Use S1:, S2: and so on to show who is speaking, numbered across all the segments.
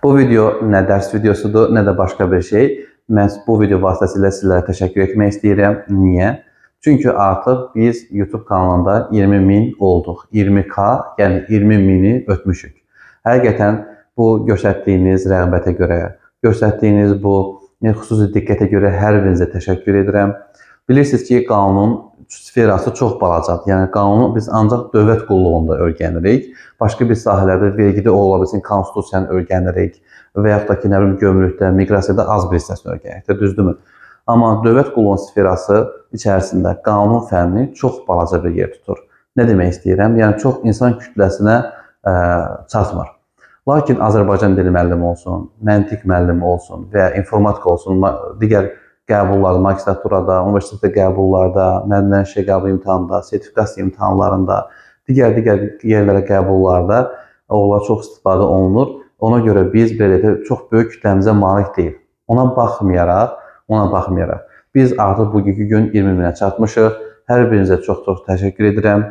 S1: Bu video nə dərs videosudur, nə də başqa bir şey. Mən bu video vasitəsilə sizlərə təşəkkür etmək istəyirəm. Niyə? Çünki artıq biz YouTube kanalında 20.000 olduq. 20K, yəni 20.000-i ötmüşük. Həqiqətən bu göstərdiyiniz rəğbətə görə, göstərdiyiniz bu xüsusi diqqətə görə hər birinizə təşəkkür edirəm. Bilirsiniz ki, qanunun sferası çox balacadır. Yəni qanunu biz ancaq dövlət qulluğunda öyrənirik. Başqa bir sahələrdə vergidə ola bilsin, konstitusiyanı öyrənirik və yaxud da ki, nə bilim, gömrükdə, miqrasiyada az bir hissəsini öyrənirik, düzdürmü? Amma dövlət qulluğunun sferası içərisində qanun fənni çox balaca bir yer tutur. Nə demək istəyirəm? Yəni çox insan kütləsinə çatmır. Lakin Azərbaycan dili müəllimi olsun, məntiq müəllimi olsun və ya informatika olsun, digər qəbullarda, magistraturada, universitetdə qəbullarda, məndən şey qəbul imtahanında, sertifikasiya imtahanlarında, digər yerlərə qəbullarda onlar çox istifadə olunur. Ona görə biz belə çox böyük kütləmizə malik deyil. Ona baxmayaraq biz artıq bugünkü gün 20.000-ə çatmışıq. Hər birinizə çox-çox təşəkkür edirəm.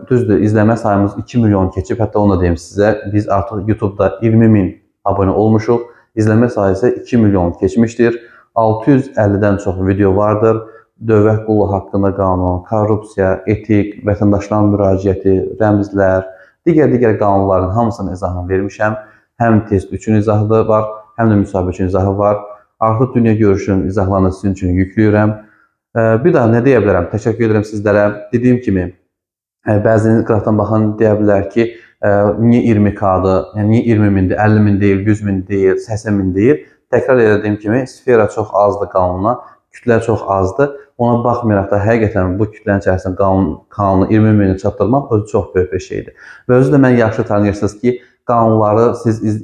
S1: Düzdür, izləmə sayımız 2 milyon keçib, hətta onu da deyim sizə, biz artıq YouTube'da 20.000 abunə olmuşuq. İzləmə sayısı 2 milyon keçmişdir. 650-dən çox video vardır. Dövlət qulluğu haqqında qanun, korrupsiya, etik, vətəndaşların müraciəti, rəmzlər, digər qanunların hamısının izahını vermişəm. Həm test 3-ün izahı da var, həm də müsahibə üçün izahı var. Artıq dünya görüşünün izahlarını sizin üçün yükləyirəm. Bir daha nə deyə bilərəm? Təşəkkür edirəm sizlərə. Dediyim kimi, bəziniz qıraqdan baxan deyə bilər ki, niyə 20K-dır, yəni niyə 20.000-dir, 50.000 deyil, 100.000 deyil, 80.000 deyil. Təkrar edədiyim kimi, sfera çox azdır qanuna, kütlə çox azdır. Ona baxmayaraq da həqiqətən bu kütlənin içərisində qanunu 20.000-i çatdırmaq özü çox böyük bir şeydir. Və özü də mən yaxşı tanıyırsınız ki, qanunları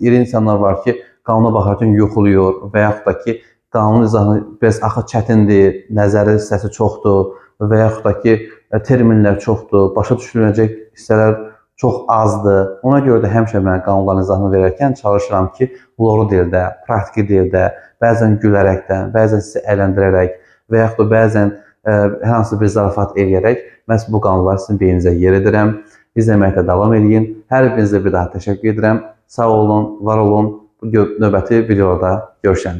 S1: iri insanlar var ki, qanuna baxarkən yoxuluyor və yaxud da ki, qanun izahını biraz axı çətindir, nəzəri hissəsi çoxdur və yaxud da ki, terminlər çoxdur, başa düşüləcək hissələr çox azdır. Ona görə də həmişə mən qanunların izahını verərkən çalışıram ki, uğurlu dildə, praktiki dildə, bəzən gülərəkdən, bəzən sizi əyləndirərək və yaxud da bəzən hər hansı bir zarafat eləyərək məhz bu qanunları sizin beyninizə yer edirəm. İzləməkdə davam edin. Hər birinizə bir daha təşəkkür edirəm. Sağ olun, var olun. Növbəti videoda görüşəndə.